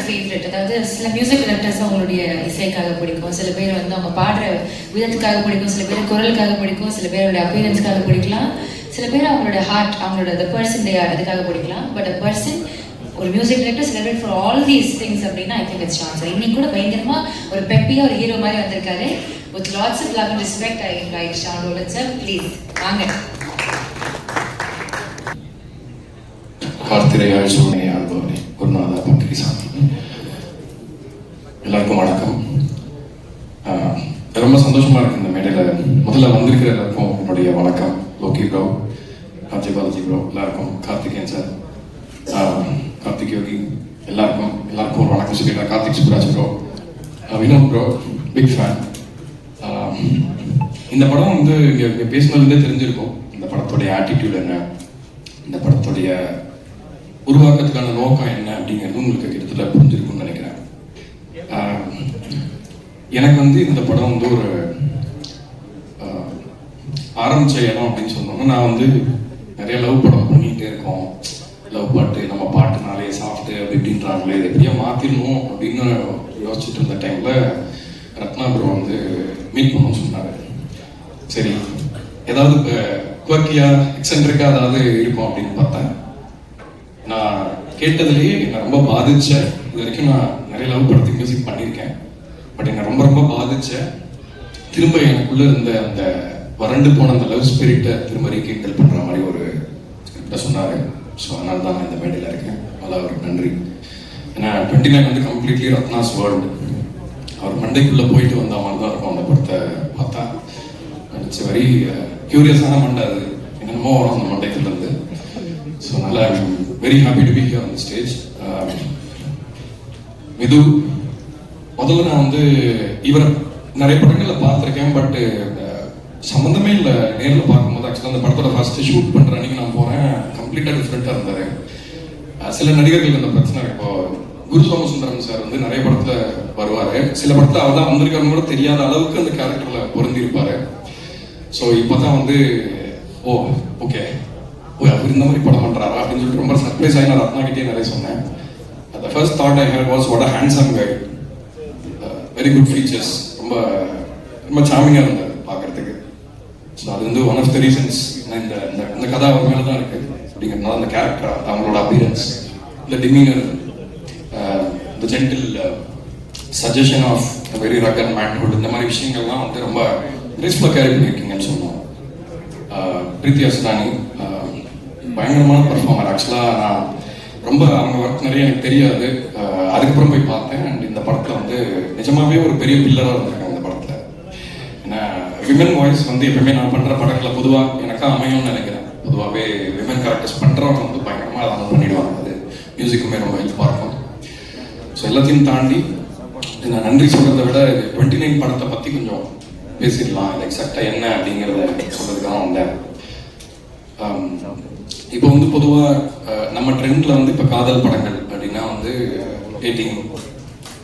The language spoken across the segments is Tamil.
ஃபேவரட்? அதாவது சில மியூசிக் டைரக்டர்ஸ் அவங்களுடைய இசைக்காக பிடிக்கும், சில பேர் வந்து அவங்க பாடுற விதத்துக்காக பிடிக்கும், சில பேர் குரலுக்காக பிடிக்கும், சில பேரோட அப்பியரன்ஸ்க்காக பிடிக்கலாம், சில பேர் அவங்களோட ஹார்ட், அவங்களோட த பர்சன் தே ஆர் அதுக்காக பிடிக்கலாம். பட் அ பர்சன், ஒரு music director celebrate for all these things அப்படின்னா I think it's Sean sir. இன்னைக்கு கூட பயங்கரமா ஒரு பெப்பியா ஒரு ஹீரோ மாதிரி வந்திருக்காரு. With lots of love and respect I invite Sean Roldan sir, please வாங்க. கார்த்திரையாய் சூழ்நிலை ஆழ்பவனே குருநாதா பக்தி சாமி, எல்லாருக்கும் வணக்கம். ரொம்ப சந்தோஷமா இருக்கு இந்த மேடையில் முதல்ல வந்திருக்கிற எல்லாருக்கும் என்னுடைய வணக்கம். லோகி ப்ரோ, அஜய் பாலாஜி ப்ரோ, எல்லாருக்கும், கார்த்திகேயன் சார், கார்த்திக் யோகி, எல்லாருக்கும் ஒரு வணக்கம் சொல்லிடுறேன். Karthik Subraj bro, Vinod bro, big fan. இந்த படம் வந்து இங்கே பேசினதுலேருந்தே தெரிஞ்சிருக்கும் இந்த படத்துடைய ஆட்டிடியூட் என்ன, இந்த படத்துடைய உருவாக்கத்துக்கான நோக்கம் என்ன அப்படிங்கிறது உங்களுக்கு கிட்டத்தட்ட புரிஞ்சிருக்கும்னு நினைக்கிறேன். எனக்கு வந்து இந்த படம் வந்து ஒரு ஆரம்பிச்ச இடம் அப்படின்னு சொன்னோம்னா, நான் வந்து நிறைய லவ் படம் பண்ணிகிட்டே இருக்கோம். லவ் பாட்டு, நம்ம பாட்டுனாலே சாஃப்ட் அப்படின்றாங்களே, இதை எப்படியா மாற்றிடணும் அப்படின்னு யோசிச்சுட்டு இருந்த டைமில் ரத்னா ப்ரோ வந்து மீட் பண்ணணும்னு சொன்னார். சரி, ஏதாவது இப்போ குவர்க்கியா எக்ஸென்ட்ரிக்காக ஏதாவது இருக்கும் அப்படின்னு பார்த்தேன். நான் கேட்டதுலேயே என்னை ரொம்ப பாதிச்ச, இது வரைக்கும் நான் நிறைய லவ் படத்துக்கு மியூசிக் பண்ணியிருக்கேன், பட் என்னை ரொம்ப ரொம்ப பாதிச்ச, திரும்ப எனக்குள்ளே இருந்த அந்த வறண்டு போன அந்த லவ் ஸ்பிரிட்டை திரும்ப ரீகேண்டல் பண்ணுற மாதிரி ஒரு ஸ்கிரிப்டை சொன்னார். ஸோ அதனால தான் நான் இந்த மேடையில் இருக்கேன். அதான் அவருக்கு நன்றி. ஏன்னா 29 வந்து கம்ப்ளீட்லி ரத்னாஸ் வேர்ல்டு. அவர் மண்டைக்குள்ளே போயிட்டு வந்த மாதிரி தான் இருக்கும் அந்த படத்தை பார்த்தா. இட்ஸ் வெரி க்யூரியஸான மண்டை, அது என்னென்னமோ வரும் அந்த மண்டைக்குள்ளேருந்து. ஸோ நல்லா very happy to be here on the stage. விது, முதல்ல நான் வந்து இவரை நிறைய படங்களில் பார்த்துருக்கேன், பட் சம்மந்தமே இல்லை. நேரில் பார்க்கும்போது ஆக்சுவலாக அந்த படத்தோட ஃபர்ஸ்ட் ஷூட் பண்ணுற அன்றைக்கி நான் போகிறேன், கம்ப்ளீட்டாக டிஃப்ரெண்ட்டாக இருந்தார். சில நடிகர்கள் அந்த பிரச்சனை, இப்போ குரு சோமசுந்தரம் சார் வந்து நிறைய படத்தில் வருவார், சில படத்தில் அவர் தான் வந்திருக்காருன்னு கூட தெரியாத அளவுக்கு அந்த கேரக்டரில் பொருந்திருப்பார். ஸோ இப்போ தான் வந்து ஓகே அவர் இந்த மாதிரி படம் பண்ணுறாரா அப்படின்னு சொல்லிட்டு ரொம்ப சர்ப்ரைஸ் ஆகி நான் ரத்னாகிட்டே நிறைய சொன்னேன். அந்த first thought I had was what a handsome guy, very good features, ரொம்ப ரொம்ப சாமிங்காக இருந்தது பார்க்குறதுக்கு. ஸோ அது வந்து ஒன் ஆஃப் த ரீசன்ஸ் இந்த இந்த கதை அவர் மேலே தான் இருக்குது அப்படிங்கிறதுனால அந்த கேரக்டர், அவங்களோட அப்பியரன்ஸ், இந்த demeanour, the gentle suggestion of very rugged manhood, இந்த மாதிரி விஷயங்கள்லாம் வந்து ரொம்ப கிரேஸ்ஃபுல்லாக கேரி பண்ணியிருக்கீங்கன்னு சொன்னோம். பிரீத்தி அஸ்தானி பயங்கரமான பர்ஃபார்மர். ஆக்சுவலாக நான் ரொம்ப அவங்க ஒர்க் நிறைய எனக்கு தெரியாது, அதுக்கப்புறம் போய் பார்த்தேன். அண்ட் இந்த படத்தில் வந்து நிஜமாவே ஒரு பெரிய பில்லராக இருந்திருக்காங்க இந்த படத்தில். ஏன்னா விமன் வாய்ஸ் வந்து எப்பவுமே நான் பண்ணுற படங்களை பொதுவாக எனக்காக அமையும்னு நினைக்கிறேன். பொதுவாகவே விமன் கேரக்டர்ஸ் பண்ணுறவங்க வந்து பயங்கரமாக அதை பண்ணிடுவாங்க, அது மியூசிக்குமே ரொம்ப ஹெல்ப்பாக இருக்கும். ஸோ எல்லாத்தையும் தாண்டி நான் நன்றி சொல்கிறத விட 29 படத்தை பற்றி கொஞ்சம் பேசிடலாம், இது எக்ஸாக்டாக என்ன அப்படிங்கிறத சொல்கிறதுக்காக வந்தேன். இப்போ வந்து பொதுவாக நம்ம ட்ரெண்டில் வந்து இப்போ காதல் படங்கள் அப்படின்னா வந்து டேட்டிங்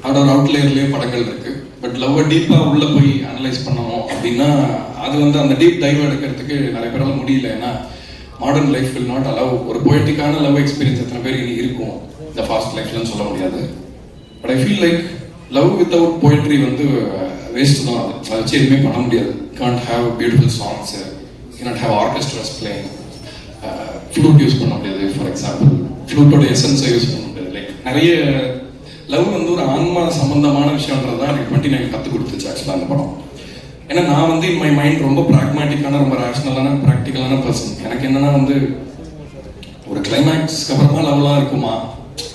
அதோட அவுட்லேயர்லேயே படங்கள் இருக்குது. பட் லவ்வை டீப்பாக உள்ளே போய் அனலைஸ் பண்ணணும் அப்படின்னா அது வந்து அந்த டீப் டைவ் எடுக்கிறதுக்கு நிறைய பேரால் முடியல. ஏன்னா modern life will not allow ஒரு பொயட்டிக்கான லவ் எக்ஸ்பீரியன்ஸ் எத்தனை பேர் இனி இருக்கும் இந்த ஃபாஸ்ட் லைஃப்லன்னு சொல்ல முடியாது. But I feel like love without poetry வந்து வேஸ்ட் தான். அதை வச்சு எதுவுமே பண்ண முடியாது. Can't have beautiful songs, can't have orchestras playing, flute use பண்ண முடியாது. ஃபார் எக்ஸாம்பிள் ஃப்ளூட்டோட எசன்ஸை யூஸ் பண்ண முடியாது. லைக் நிறைய லவ் வந்து ஒரு ஆன்மா சம்பந்தமான விஷயம்ன்றது தான் எனக்கு 29 கற்றுக் கொடுத்துச்சு ஆக்சுவலாக அந்த படம். ஏன்னா நான் வந்து இன் மை மைண்ட் ரொம்ப ப்ராக்மேட்டிக்கான, ரொம்ப ரேஷ்னலான, ப்ராக்டிக்கலான பர்சன். எனக்கு என்னன்னா வந்து ஒரு கிளைமேக்ஸ்க்கு அப்புறமா லவ்லாம் இருக்குமா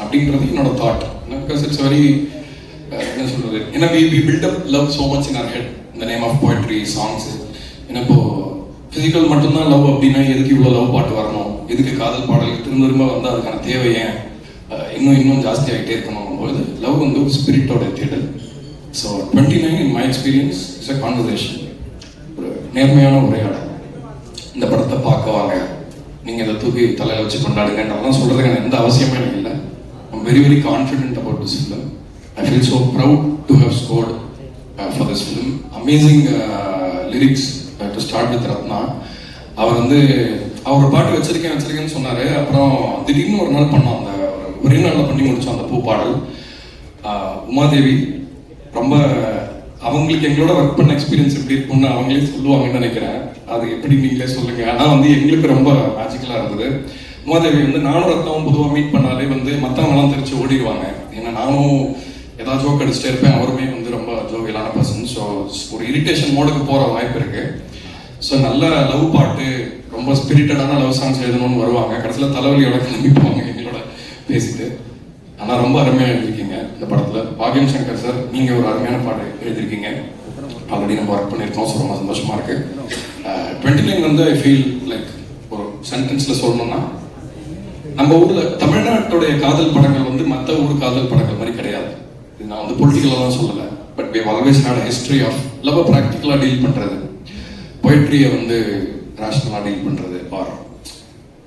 அப்படின்றது என்னோட தாட். பிகாஸ் இட்ஸ் வெரி என்ன சொல்றது, ஏன்னா we build up love so much in our head இந்த நேம் ஆஃப் போய்ட்ரி சாங்ஸ். ஏன்னா இப்போ ஃபிசிக்கல் மட்டும்தான் லவ் அப்படின்னா எதுக்கு இவ்வளோ லவ் பாட்டு வரணும், எதுக்கு காதல் பாடல் திரும்ப திரும்ப வந்து அதுக்கான தேவை ஏன் இன்னும் ஜாஸ்தி ஆகிட்டே இருக்கணும் போது லவ் வந்து ஒரு ஸ்பிரிட்டோட தேடல். So 29 in my experience it's a conversation, ஒரு நேர்மையான உரையாடல். இந்த படத்தை பார்க்க வாங்க, நீங்கள் இதை தூக்கி தலையில் வச்சு கொண்டாடுங்கன்றதெல்லாம் சொல்கிறதுக்கான எந்த அவசியமே எனக்கு இல்லை. I'm very very confident about this film. I feel so proud to have scored for this film. Amazing lyrics to start with Ratna. அவர் வந்து அவர் பாட்டு வச்சிருக்கேன்னு சொன்னார். அப்புறம் திடீர்னு ஒரு நாள் பண்ணோம், அந்த ஒரே நாளில் பண்ணி முடித்தோம் அந்த பூ பாடல். உமாதேவி ரொம்ப அவங்களுக்கு எங்களோட ஒர்க் பண்ண எக்ஸ்பீரியன்ஸ் எப்படி இருக்கும்னு அவங்களே சொல்லுவாங்கன்னு நினைக்கிறேன். அது எப்படி நீங்களே சொல்லுங்க. ஆனால் வந்து எங்களுக்கு ரொம்ப மேஜிக்கலாக இருந்தது. உமாதேவி வந்து நானும் ரத்தமும் பொதுவாக மீட் பண்ணாலே வந்து மற்றவங்களாம் தெரிச்சு ஓடிடுவாங்க. ஏன்னா நானும் ஏதாவது ஜோக் அடிச்சுட்டே இருப்பேன், அவருமே வந்து ரொம்ப ஜோவியலான பர்சன். ஸோ ஒரு இரிட்டேஷன் மோடுக்கு போகிற வாய்ப்பு இருக்கு. ஸோ நல்ல லவ் பாட்டு, ரொம்ப ஸ்பிரிட்டடான லவ் சாங்ஸ் எழுதணும்னு வருவாங்க. கடைசியில் தலைவலியோட கிளம்பி போவாங்க எங்களோட பேசிட்டு. ஆனால் ரொம்ப அருமையாக எழுதிருக்கீங்க இந்த படத்தில். பாக்யம் சங்கர் சார், நீங்கள் ஒரு அருமையான பாட்டு எழுதிருக்கீங்க. ஆல்ரெடி நம்ம ஒர்க் பண்ணியிருக்கோம். ஸோ ரொம்ப சந்தோஷமாக இருக்குது. 29 வந்து ஐ ஃபீல் லைக் ஒரு சென்டென்ஸில் சொல்லணும்னா, நம்ம ஊரில் தமிழ்நாட்டுடைய காதல் படங்கள் வந்து மற்ற ஊர் காதல் படங்கள் மாதிரி கிடையாது. இது நான் வந்து பொலிட்டிக்கலாக தான் சொல்லலை. But we always had history of love ப்ராக்டிக்கலாக டீல் பண்ணுறது, பொயட்ரியை வந்து ரேஷனலாக டீல் பண்ணுறது. ஆர்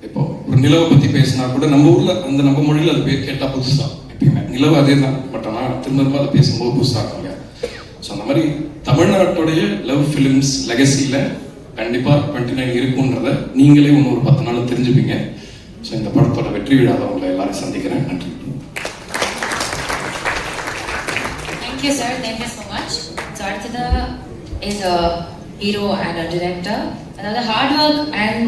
இப்போ ஒரு நிலவை பற்றி பேசினா கூட நம்ம ஊரில் அந்த நம்ம மொழியில் அது பேர் கேட்டால் புதுசாக எப்பயுமே நிலவு அதே தான். பட் ஆனால் திரும்ப அதை பேசும்போது புதுசாக இருக்காங்க. ஸோ அந்த மாதிரி தமிழ்நாட்டுடைய லவ் ஃபிலிம்ஸ் லெகசியில் கண்டிப்பாக 29 இருக்குன்றத நீங்களே இன்னும் ஒரு 10 நாள் தெரிஞ்சுப்பீங்க. ஸோ இந்த படத்தோட வெற்றி விழாவை உங்களை எல்லாரும் சந்திக்கிறேன். நன்றி. Thank you sir, thank you so much. So அடுத்ததாக is a hero and a director. அதாவது ஹார்ட் ஒர்க் அண்ட்